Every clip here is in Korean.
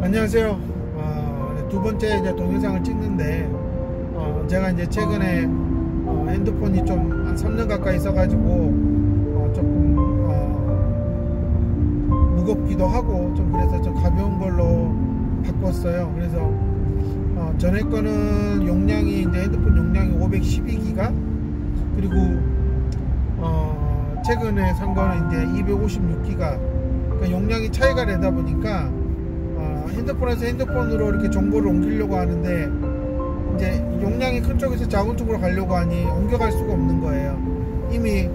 안녕하세요. 두 번째 이제 동영상을 찍는데, 제가 이제 최근에 핸드폰이 좀 한 3년 가까이 써가지고 조금 무겁기도 하고 좀 그래서 좀 가벼운 걸로 바꿨어요. 그래서 전에 거는 용량이 이제 핸드폰 용량이 512기가, 그리고 최근에 산 거는 이제 256기가. 그러니까 용량이 차이가 나다 보니까 핸드폰에서 핸드폰으로 이렇게 정보를 옮기려고 하는데, 이제 용량이 큰 쪽에서 작은 쪽으로 가려고 하니 옮겨갈 수가 없는 거예요. 이미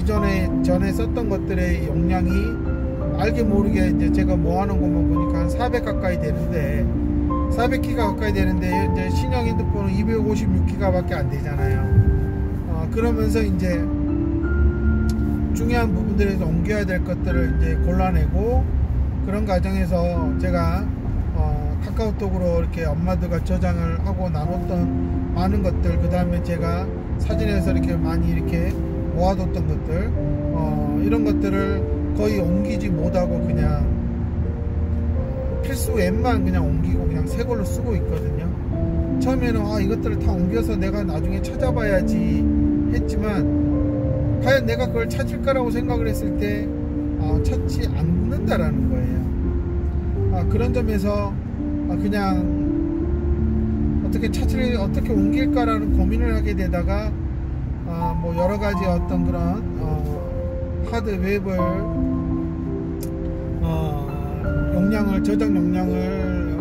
전에 썼던 것들의 용량이 알게 모르게 이제 제가 모아놓은 것만 보니까 한 400 가까이 되는데, 400기가 가까이 되는데 이제 신형 핸드폰은 256기가 밖에 안 되잖아요. 그러면서 이제 중요한 부분들에서 옮겨야 될 것들을 이제 골라내고, 그런 과정에서 제가 카카오톡으로 이렇게 엄마들과 저장을 하고 나눴던 많은 것들, 그 다음에 제가 사진에서 이렇게 많이 이렇게 모아뒀던 것들, 이런 것들을 거의 옮기지 못하고 그냥 필수 앱만 그냥 옮기고 그냥 새 걸로 쓰고 있거든요. 처음에는 이것들을 다 옮겨서 내가 나중에 찾아봐야지 했지만, 과연 내가 그걸 찾을까라고 생각을 했을 때 찾지 않는다라는 거예요. 그런 점에서 그냥 어떻게 옮길까라는 고민을 하게 되다가 뭐 여러 가지 어떤 그런 하드 웹을 저장 용량을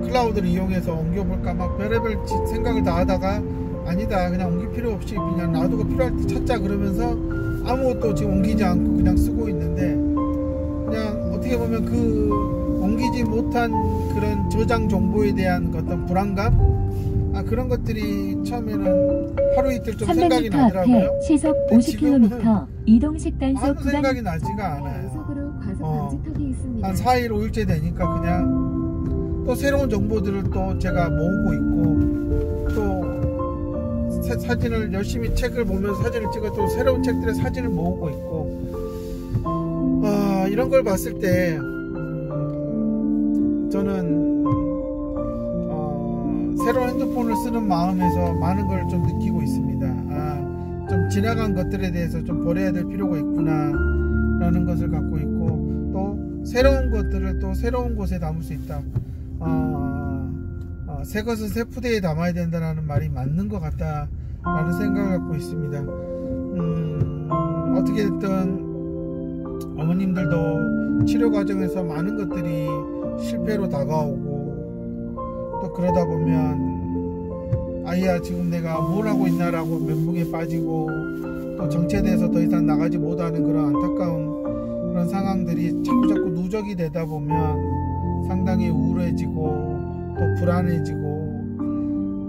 클라우드를 이용해서 옮겨볼까 막 별의별 생각을 다 하다가, 아니다, 그냥 옮길 필요 없이 그냥 놔두고 필요할 때 찾자, 그러면서 아무것도 지금 옮기지 않고 그냥 쓰고 있는데, 그냥 어떻게 보면 그 옮기지 못한 그런 저장 정보에 대한 어떤 불안감, 그런 것들이 처음에는 하루 이틀 좀 생각이 나더라고요. 시속 50km 이동식 단속 아무 생각이 나지가 않아요. 한 4일 5일째 되니까 그냥 또 새로운 정보들을 또 제가 모으고 있고, 또 사진을 열심히 책을 보면서 사진을 찍어 또 새로운 책들의 사진을 모으고 있고, 이런 걸 봤을 때 저는 새로운 핸드폰을 쓰는 마음에서 많은 걸 좀 느끼고 있습니다. 좀 지나간 것들에 대해서 좀 버려야 될 필요가 있구나 라는 것을 갖고 있고, 또 새로운 것들을 또 새로운 곳에 담을 수 있다. 새 것은 새 푸대에 담아야 된다는 말이 맞는 것 같다 라는 생각을 갖고 있습니다. 어떻게 됐든 어머님들도 치료 과정에서 많은 것들이 실패로 다가오고, 또 그러다 보면 아이야 지금 내가 뭘 하고 있나라고 멘붕에 빠지고, 또 정체돼서 더 이상 나가지 못하는 그런 안타까운 그런 상황들이 자꾸 누적이 되다 보면 상당히 우울해지고 또 불안해지고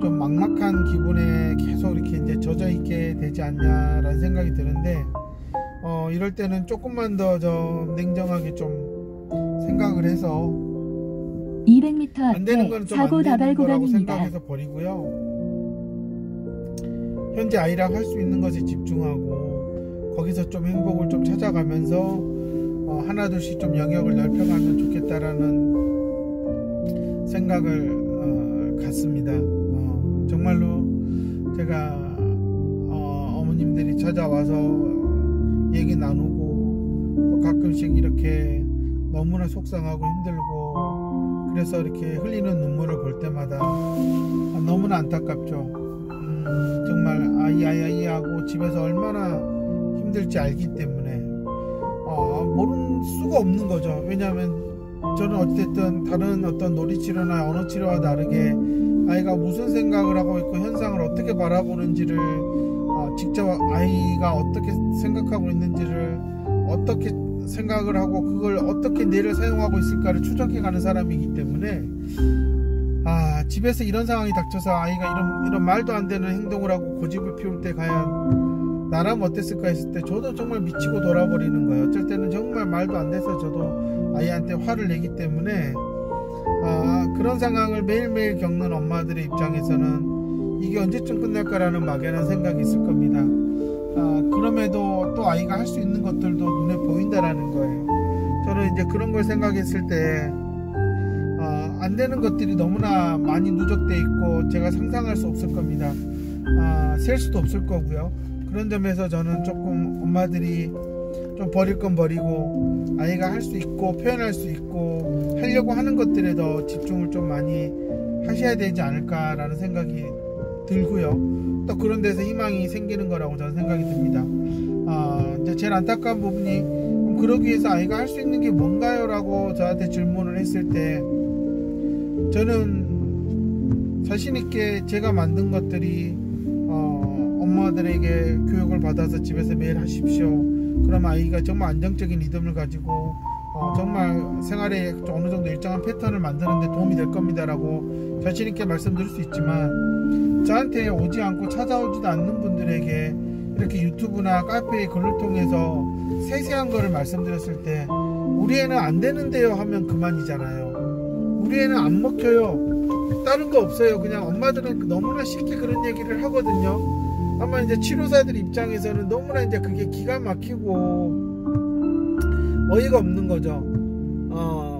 좀 막막한 기분에 계속 이렇게 이제 젖어 있게 되지 않냐라는 생각이 드는데, 이럴 때는 조금만 더 냉정하게 좀 생각을 해서 200m 안 되는 건 앞에 좀 사고 안 되는 다발 거라고 구간입니다. 생각해서 버리고요. 현재 아이랑 할 수 있는 것에 집중하고 거기서 좀 행복을 좀 찾아가면서 하나둘씩 좀 영역을 넓혀가면 좋겠다라는 생각을 갖습니다. 정말로 제가 어머님들이 찾아와서 얘기 나누고, 또 가끔씩 이렇게 너무나 속상하고 힘들고 그래서 이렇게 흘리는 눈물을 볼 때마다 너무나 안타깝죠. 정말 아이 하고 집에서 얼마나 힘들지 알기 때문에 모를 수가 없는 거죠. 왜냐하면 저는 어쨌든 다른 어떤 놀이치료나 언어치료와 다르게 아이가 무슨 생각을 하고 있고 현상을 어떻게 바라보는지를 직접 아이가 어떻게 생각하고 있는지를 어떻게 생각을 하고 그걸 어떻게 뇌를 사용하고 있을까를 추적해 가는 사람이기 때문에, 집에서 이런 상황이 닥쳐서 아이가 이런 말도 안 되는 행동을 하고 고집을 피울 때 과연 나라면 어땠을까 했을 때 저도 정말 미치고 돌아버리는 거예요. 어쩔 때는 정말 말도 안 돼서 저도 아이한테 화를 내기 때문에, 그런 상황을 매일매일 겪는 엄마들의 입장에서는 이게 언제쯤 끝날까라는 막연한 생각이 있을 겁니다. 그럼에도 또 아이가 할 수 있는 것들도 눈에 보인다라는 거예요. 저는 이제 그런 걸 생각했을 때 안 되는 것들이 너무나 많이 누적돼 있고 제가 상상할 수 없을 겁니다. 셀 수도 없을 거고요. 그런 점에서 저는 조금 엄마들이 좀 버릴 건 버리고 아이가 할 수 있고 표현할 수 있고 하려고 하는 것들에 더 집중을 좀 많이 하셔야 되지 않을까라는 생각이 들고요. 또 그런 데서 희망이 생기는 거라고 저는 생각이 듭니다. 이제 제일 안타까운 부분이 그러기 위해서 아이가 할 수 있는 게 뭔가요? 라고 저한테 질문을 했을 때 저는 자신있게 제가 만든 것들이 엄마들에게 교육을 받아서 집에서 매일 하십시오. 그럼 아이가 정말 안정적인 리듬을 가지고 정말 생활에 어느 정도 일정한 패턴을 만드는데 도움이 될 겁니다 라고 자신있게 말씀드릴 수 있지만 저한테 오지 않고 찾아오지도 않는 분들에게 이렇게 유튜브나 카페의 글을 통해서 세세한 거를 말씀드렸을 때 우리 애는 안 되는데요 하면 그만이잖아요. 우리 애는 안 먹혀요. 다른 거 없어요. 그냥 엄마들은 너무나 쉽게 그런 얘기를 하거든요. 아마 이제 치료사들 입장에서는 너무나 이제 그게 기가 막히고 어이가 없는 거죠.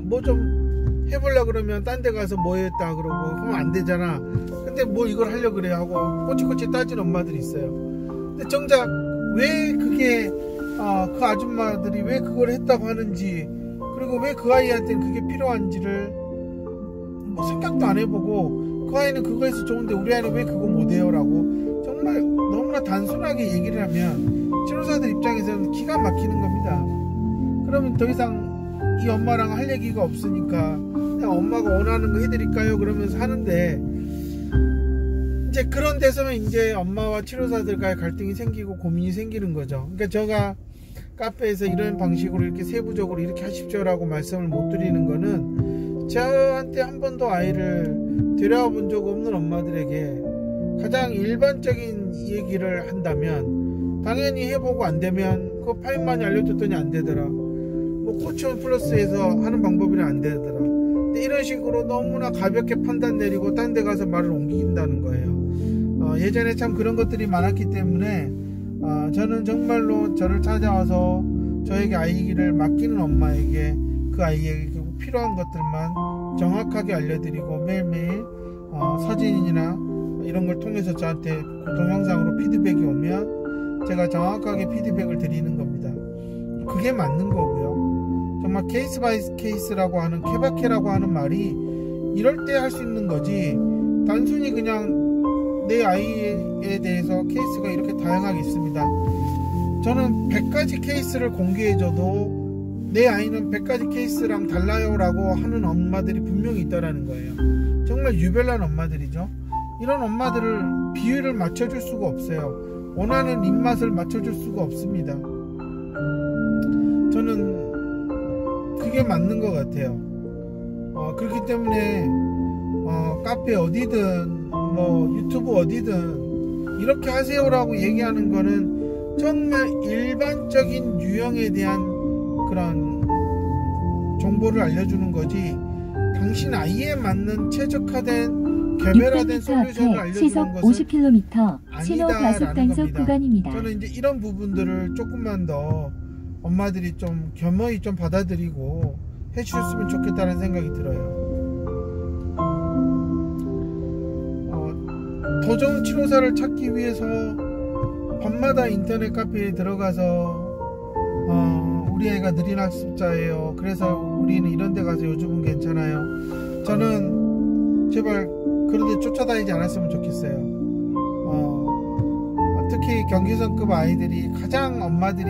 뭐 좀 해보려 그러면 딴 데 가서 뭐 했다 그러고 그러면 안 되잖아. 근데 뭐 이걸 하려 그래 하고 꼬치꼬치 따지는 엄마들이 있어요. 근데 정작 왜 그게 그 아줌마들이 왜 그걸 했다고 하는지 그리고 왜 그 아이한테는 그게 필요한지를 뭐 생각도 안 해보고 그 아이는 그거에서 좋은데 우리 아이는 왜 그거 못해요 라고 정말 너무나 단순하게 얘기를 하면 치료사들 입장에서는 기가 막히는 겁니다. 그러면 더 이상 이 엄마랑 할 얘기가 없으니까 그냥 엄마가 원하는 거 해드릴까요? 그러면서 하는데 이제 그런 데서는 이제 엄마와 치료사들과의 갈등이 생기고 고민이 생기는 거죠. 그러니까 제가 카페에서 이런 방식으로 이렇게 세부적으로 이렇게 하십시오라고 말씀을 못 드리는 거는 저한테 한 번도 아이를 데려와 본 적 없는 엄마들에게 가장 일반적인 얘기를 한다면 당연히 해보고 안 되면 그 파일만이 알려줬더니 안 되더라. 뭐 코치원 플러스에서 하는 방법이라 안 되더라. 근데 이런 식으로 너무나 가볍게 판단 내리고 딴 데 가서 말을 옮긴다는 거예요. 예전에 참 그런 것들이 많았기 때문에 저는 정말로 저를 찾아와서 저에게 아이를 맡기는 엄마에게 그 아이에게 필요한 것들만 정확하게 알려드리고 매일매일 사진이나 이런 걸 통해서 저한테 동영상으로 피드백이 오면 제가 정확하게 피드백을 드리는 겁니다. 그게 맞는 거고요. 정말 케이스 바이 케이스라고 하는 케바케라고 하는 말이 이럴 때 할 수 있는 거지 단순히 그냥 내 아이에 대해서 케이스가 이렇게 다양하게 있습니다. 저는 100가지 케이스를 공개해줘도 내 아이는 100가지 케이스랑 달라요 라고 하는 엄마들이 분명히 있다라는 거예요. 정말 유별난 엄마들이죠. 이런 엄마들을 비율을 맞춰줄 수가 없어요. 원하는 입맛을 맞춰줄 수가 없습니다. 저는 그게 맞는 것 같아요. 그렇기 때문에 카페 어디든 뭐 유튜브 어디든 이렇게 하세요라고 얘기하는 거는 정말 일반적인 유형에 대한 그런 정보를 알려주는 거지 당신 아이에 맞는 최적화된 개별화된 솔루션을 알려주는 것은 50km 신호 과속 단속 구간입니다. 저는 이제 이런 부분들을 조금만 더 엄마들이 좀 겸허히 좀 받아들이고 해주셨으면 좋겠다는 생각이 들어요. 더 좋은 치료사를 찾기 위해서 밤마다 인터넷 카페에 들어가서 우리 애가 느린 학습자예요. 그래서 우리는 이런 데 가서 요즘은 괜찮아요. 저는 제발 그런 데 쫓아다니지 않았으면 좋겠어요. 특히 경기선급 아이들이 가장 엄마들이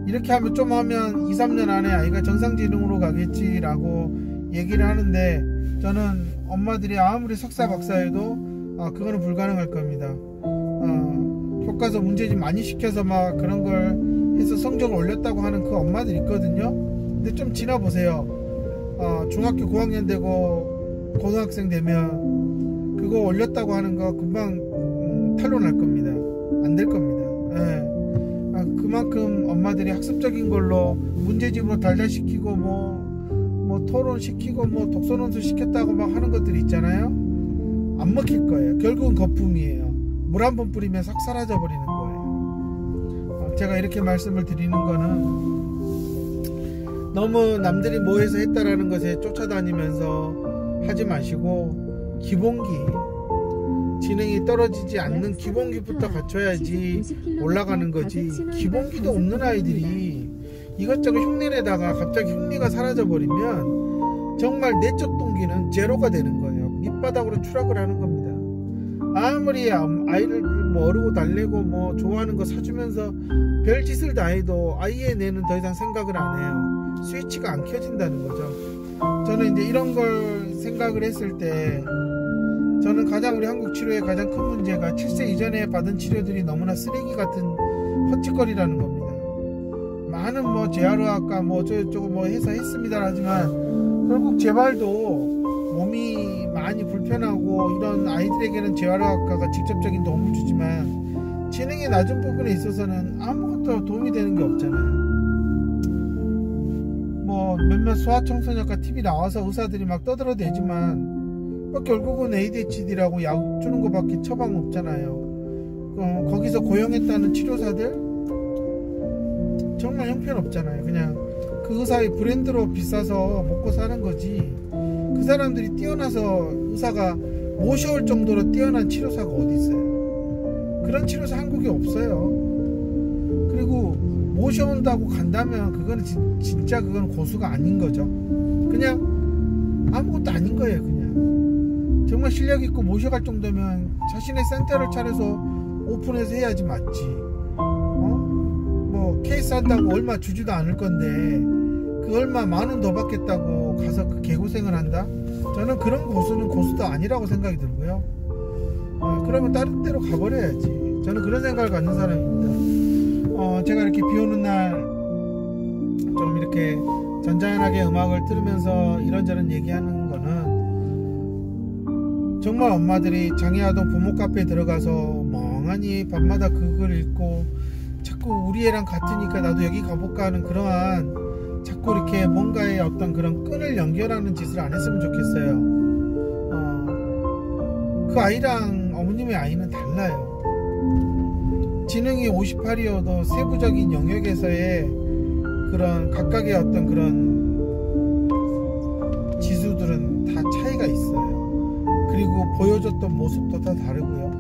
이렇게 하면 좀 하면 2, 3년 안에 아이가 정상지능으로 가겠지 라고 얘기를 하는데 저는 엄마들이 아무리 석사 박사해도 그거는 불가능할 겁니다. 교과서 문제집 많이 시켜서 막 그런 걸 해서 성적을 올렸다고 하는 그 엄마들 있거든요. 근데 좀 지나보세요. 중학교 고학년 되고 고등학생 되면 그거 올렸다고 하는 거 금방 탄로날 겁니다. 안 될 겁니다. 그만큼 엄마들이 학습적인 걸로 문제집으로 달달시키고 뭐 토론시키고 뭐 독서논술 시켰다고 막 하는 것들이 있잖아요. 안 먹힐 거예요. 결국은 거품이에요. 물 한 번 뿌리면 싹 사라져 버리는 거예요. 제가 이렇게 말씀을 드리는 거는 너무 남들이 뭐 해서 했다라는 것에 쫓아다니면서 하지 마시고 기본기, 지능이 떨어지지 않는 기본기부터 갖춰야지 올라가는 거지. 기본기도 없는 아이들이 이것저것 흉내내다가 갑자기 흉내가 사라져 버리면 정말 내적 동기는 제로가 되는 거예요. 밑바닥으로 추락을 하는 겁니다. 아무리 아이를 뭐 어르고 달래고 뭐 좋아하는 거 사주면서 별짓을 다 해도 아이의 뇌는 더 이상 생각을 안 해요. 스위치가 안 켜진다는 거죠. 저는 이제 이런 걸 생각을 했을 때 저는 가장 우리 한국 치료의 가장 큰 문제가 7세 이전에 받은 치료들이 너무나 쓰레기 같은 헛짓거리라는 겁니다. 많은 뭐 재활의학과 뭐 어쩌고저쩌고 뭐 해서 했습니다 하지만 결국 재발도 몸이 많이 불편하고 이런 아이들에게는 재활의학과가 직접적인 도움을 주지만 지능이 낮은 부분에 있어서는 아무것도 도움이 되는 게 없잖아요. 뭐 몇몇 소아청소년과 TV 나와서 의사들이 막 떠들어대지만 뭐 결국은 ADHD라고 약 주는 것밖에 처방 없잖아요. 거기서 고용했다는 치료사들 정말 형편없잖아요. 그냥 그 의사의 브랜드로 비싸서 먹고 사는 거지. 그 사람들이 뛰어나서 의사가 모셔올 정도로 뛰어난 치료사가 어디 있어요? 그런 치료사 한국에 없어요. 그리고 모셔온다고 간다면 그거는 진짜 그건 고수가 아닌 거죠. 그냥 아무것도 아닌 거예요. 그냥 정말 실력 있고 모셔갈 정도면 자신의 센터를 차려서 오픈해서 해야지 맞지. 뭐 케이스 한다고 얼마 주지도 않을 건데 그 얼마 10,000원 더 받겠다고 가서 그 개고생을 한다? 저는 그런 고수는 고수도 아니라고 생각이 들고요. 그러면 다른 데로 가버려야지. 저는 그런 생각을 갖는 사람입니다. 제가 이렇게 비 오는 날 좀 이렇게 잔잔하게 음악을 들으면서 이런저런 얘기하는 거는 정말 엄마들이 장애아동 부모 카페에 들어가서 멍하니 밤마다 그걸 읽고 자꾸 우리 애랑 같으니까 나도 여기 가볼까 하는 그러한 자꾸 이렇게 뭔가의 어떤 그런 끈을 연결하는 짓을 안 했으면 좋겠어요. 그 아이랑 어머님의 아이는 달라요. 지능이 58이어도 세부적인 영역에서의 그런 각각의 어떤 그런 지수들은 다 차이가 있어요. 그리고 보여줬던 모습도 다 다르고요.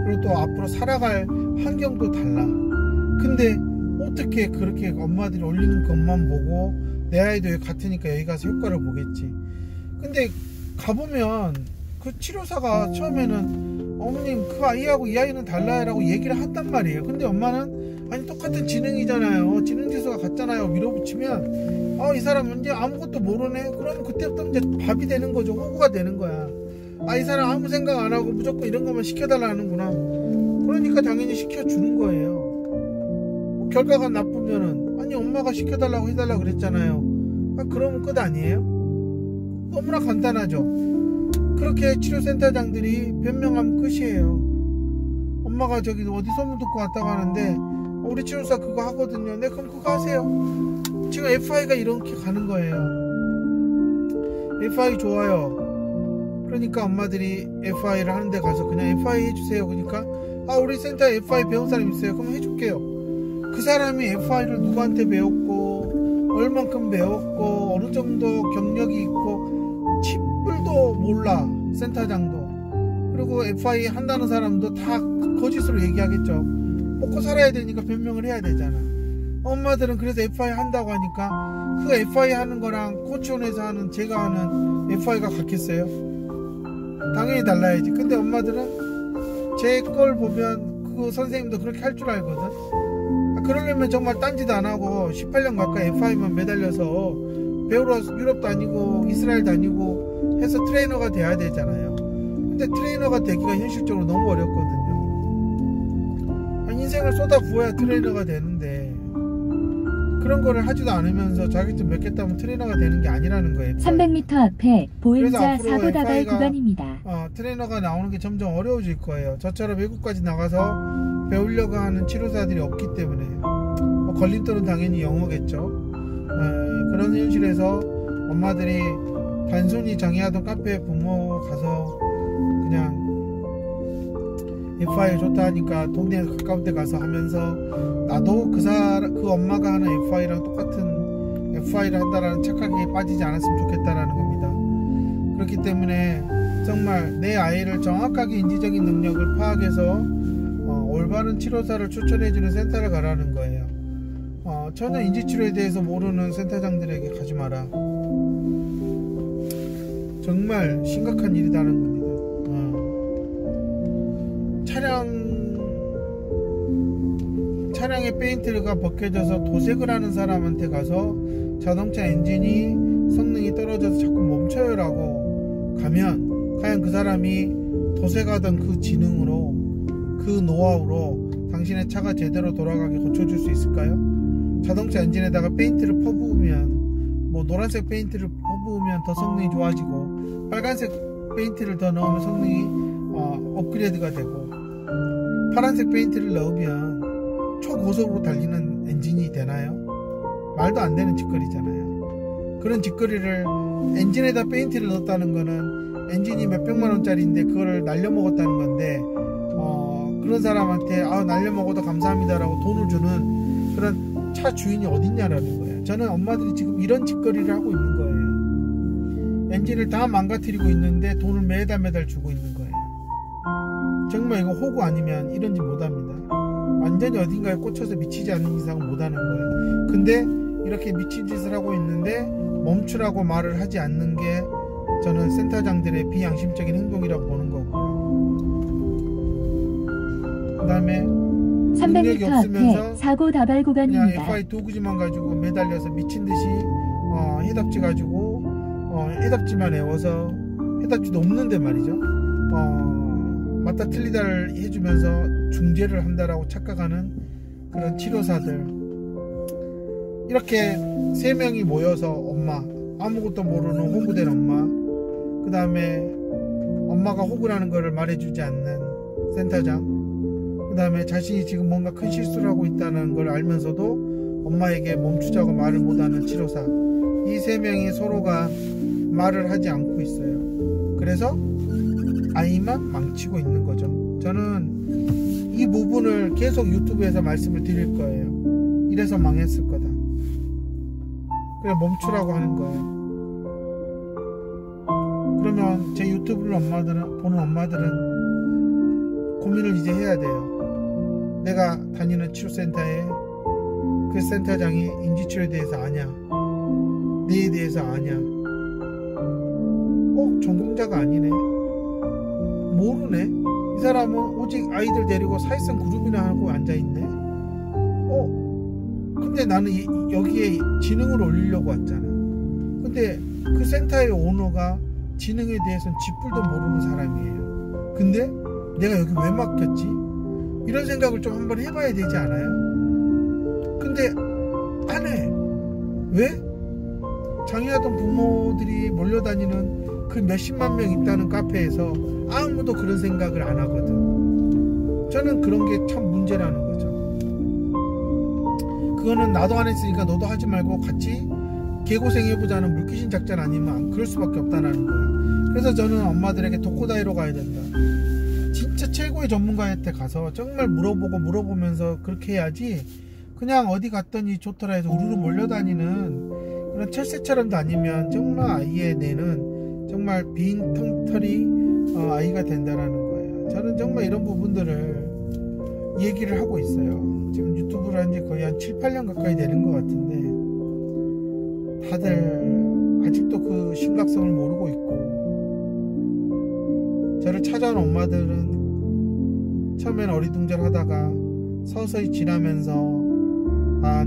그리고 또 앞으로 살아갈 환경도 달라. 근데 어떻게 그렇게 엄마들이 올리는 것만 보고 내 아이도 여기 같으니까 여기 가서 효과를 보겠지. 근데 가보면 그 치료사가 처음에는 어머님 그 아이하고 이 아이는 달라요 라고 얘기를 한단 말이에요. 근데 엄마는 아니 똑같은 지능이잖아요, 지능지수가 같잖아요 밀어붙이면 이 사람 이제 아무것도 모르네. 그러면 그때부터 이제 밥이 되는 거죠. 호구가 되는 거야. 이 사람 아무 생각 안 하고 무조건 이런 것만 시켜달라는구나. 그러니까 당연히 시켜주는 거예요. 결과가 나쁘면은 아니 엄마가 시켜달라고 해달라고 그랬잖아요. 그러면 끝 아니에요? 너무나 간단하죠. 그렇게 치료센터장들이 변명하면 끝이에요. 엄마가 저기 어디 소문 듣고 왔다고 하는데 우리 치료사 그거 하거든요. 네 그럼 그거 하세요. 지금 FI가 이렇게 가는 거예요. FI 좋아요. 그러니까 엄마들이 FI를 하는데 가서 그냥 FI 해주세요. 그러니까 우리 센터에 FI 배운 사람 있어요. 그럼 해줄게요. 그 사람이 FI를 누구한테 배웠고 얼만큼 배웠고 어느 정도 경력이 있고 칩불도 몰라. 센터장도. 그리고 FI 한다는 사람도 다 거짓으로 얘기하겠죠. 먹고 살아야 되니까 변명을 해야 되잖아. 엄마들은 그래서 FI 한다고 하니까 그 FI 하는 거랑 코치원에서 하는 제가 하는 FI가 같겠어요? 당연히 달라야지. 근데 엄마들은 제 걸 보면 그 선생님도 그렇게 할 줄 알거든. 그러려면 정말 딴짓 안 하고 18년 가까이 FI만 매달려서 배우러 유럽 다니고 이스라엘 다니고 해서 트레이너가 돼야 되잖아요. 근데 트레이너가 되기가 현실적으로 너무 어렵거든요. 인생을 쏟아 부어야 트레이너가 되는데 그런 거를 하지도 않으면서 자격증 몇 개 따면 트레이너가 되는 게 아니라는 거예요. 300m 앞에 보행자 사고 다발 구간입니다. 트레이너가 나오는 게 점점 어려워질 거예요. 저처럼 외국까지 나가서 배우려고 하는 치료사들이 없기 때문에 걸림돌은 당연히 영어겠죠. 그런 현실에서 엄마들이 단순히 장애아동 카페 부모 가서 그냥 FI 좋다 하니까 동네 가까운 데 가서 하면서 나도 그 엄마가 하는 FI랑 똑같은 FI를 한다라는 착각에 빠지지 않았으면 좋겠다라는 겁니다. 그렇기 때문에 정말 내 아이를 정확하게 인지적인 능력을 파악해서 올바른 치료사를 추천해주는 센터를 가라는 거예요. 전혀 인지치료에 대해서 모르는 센터장들에게 가지 마라. 정말 심각한 일이라는 겁니다. 차량의 페인트가 벗겨져서 도색을 하는 사람한테 가서 자동차 엔진이 성능이 떨어져서 자꾸 멈춰요 라고 가면 과연 그 사람이 도색하던 그 지능으로, 그 노하우로 당신의 차가 제대로 돌아가게 고쳐줄 수 있을까요? 자동차 엔진에다가 페인트를 퍼부으면, 뭐 노란색 페인트를 퍼부으면 더 성능이 좋아지고 빨간색 페인트를 더 넣으면 성능이 업그레이드가 되고 파란색 페인트를 넣으면 초고속으로 달리는 엔진이 되나요? 말도 안 되는 짓거리잖아요. 그런 짓거리를, 엔진에다 페인트를 넣었다는 거는 엔진이 몇백만 원짜리인데 그거를 날려먹었다는 건데 그런 사람한테 날려먹어도 감사합니다 라고 돈을 주는 그런 차 주인이 어딨냐라는 거예요. 저는 엄마들이 지금 이런 짓거리를 하고 있는 거예요. 엔진을 다 망가뜨리고 있는데 돈을 매달 주고 있는 거예요. 정말 이거 호구 아니면 이런 짓 못합니다. 완전히 어딘가에 꽂혀서 미치지 않는 이상은 못하는 거예요. 근데 이렇게 미친 짓을 하고 있는데 멈추라고 말을 하지 않는 게 저는 센터장들의 비양심적인 행동이라고 보는 거고요. 그 다음에 능력이 300m 없으면서 앞에 사고 다발 그냥 구간입니다. FI 도구지만 가지고 매달려서 미친듯이 해답지 가지고 해답지만 외워서, 해답지도 없는데 말이죠, 맞다 틀리다를 해주면서 중재를 한다라고 착각하는 그런 치료사들. 이렇게 3명이 모여서 엄마, 아무것도 모르는 호구된 엄마, 그 다음에 엄마가 호구라는 거를 말해주지 않는 센터장, 그 다음에 자신이 지금 뭔가 큰 실수를 하고 있다는 걸 알면서도 엄마에게 멈추자고 말을 못하는 치료사. 이 3명이 서로가 말을 하지 않고 있어요. 그래서 아이만 망치고 있는 거죠. 저는 이 부분을 계속 유튜브에서 말씀을 드릴 거예요. 이래서 망했을 거다. 그래, 멈추라고 하는 거예요. 그러면 제 유튜브를 보는 엄마들은 고민을 이제 해야 돼요. 내가 다니는 치료센터에 그 센터장이 인지치료에 대해서 아냐, 뇌에 대해서 아냐, 전공자가 아니네, 모르네, 이 사람은 오직 아이들 데리고 사회성 그룹이나 하고 앉아있네. 근데 나는 여기에 지능을 올리려고 왔잖아. 근데 그 센터의 오너가 지능에 대해서는 쥐뿔도 모르는 사람이에요. 근데 내가 여기 왜 맡겼지? 이런 생각을 좀 한번 해봐야 되지 않아요? 근데 안 해. 왜? 장애아동 부모들이 몰려다니는 그 몇십만 명 있다는 카페에서 아무도 그런 생각을 안 하거든. 저는 그런 게 참 문제라는 거죠. 그거는 나도 안 했으니까 너도 하지 말고 같이 개고생해보자는 물귀신 작전 아니면 그럴 수밖에 없다는 거예요. 그래서 저는 엄마들에게 도코다이로 가야 된다. 진짜 최고의 전문가한테 가서 정말 물어보면서 그렇게 해야지, 그냥 어디 갔더니 좋더라 해서 우르르 몰려다니는 그런 철새처럼 다니면 정말 아이의 뇌는 정말 빈 텅털이 아이가 된다라는 거예요. 저는 정말 이런 부분들을 얘기를 하고 있어요. 지금 유튜브를 한 지 거의 한 7, 8년 가까이 되는 것 같은데 다들 아직도 그 심각성을 모르고 있고, 저를 찾아온 엄마들은 처음엔 어리둥절하다가 서서히 지나면서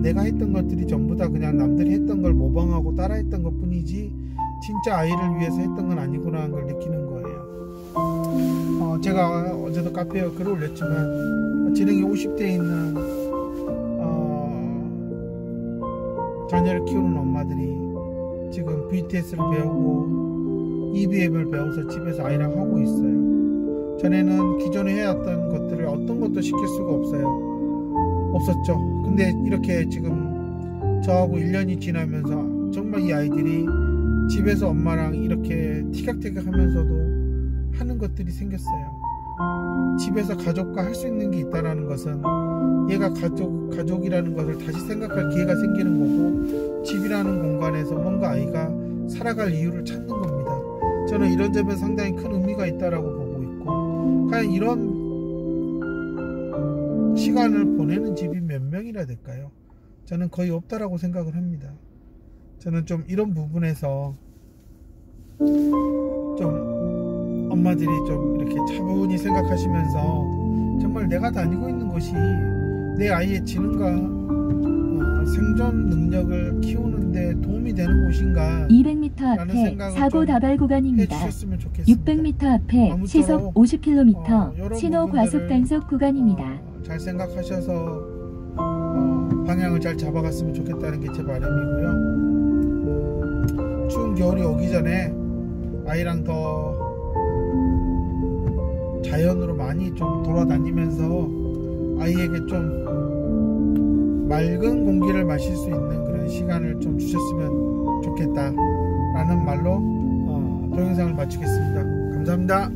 내가 했던 것들이 전부 다 그냥 남들이 했던 걸 모방하고 따라했던 것 뿐이지 진짜 아이를 위해서 했던 건 아니구나 하는 걸 느끼는 거예요. 제가 어제도 카페에 글을 올렸지만 지능이 50대에 있는 자녀를 키우는 엄마들이 지금 VTS를 배우고 EBM을 배워서 집에서 아이랑 하고 있어요. 전에는 기존에 해왔던 것들을 어떤 것도 시킬 수가 없었죠. 근데 이렇게 지금 저하고 1년이 지나면서 정말 이 아이들이 집에서 엄마랑 이렇게 티격태격 하면서도 하는 것들이 생겼어요. 집에서 가족과 할 수 있는 게 있다는 것은 얘가 가족이라는 것을 다시 생각할 기회가 생기는 거고, 집이라는 공간에서 뭔가 아이가 살아갈 이유를 찾는 겁니다. 저는 이런 점에 상당히 큰 의미가 있다라고 보고 있고, 과연 이런 시간을 보내는 집이 몇 명이나 될까요? 저는 거의 없다라고 생각을 합니다. 저는 좀 이런 부분에서 좀 엄마들이 좀 이렇게 차분히 생각하시면서 정말 내가 다니고 있는 곳이 내 아이의 지능과 생존 능력을 키우는데 도움이 되는 곳인가 200m 앞에 사고 다발 구간입니다. 600m 앞에 시속 50km 신호 과속 단속 구간입니다. 잘 생각하셔서 방향을 잘 잡아갔으면 좋겠다는 게 제 바람이고요. 추운 겨울이 오기 전에 아이랑 더 자연으로 많이 좀 돌아다니면서 아이에게 좀 맑은 공기를 마실 수 있는 그런 시간을 좀 주셨으면 좋겠다 라는 말로 동영상을 마치겠습니다. 감사합니다.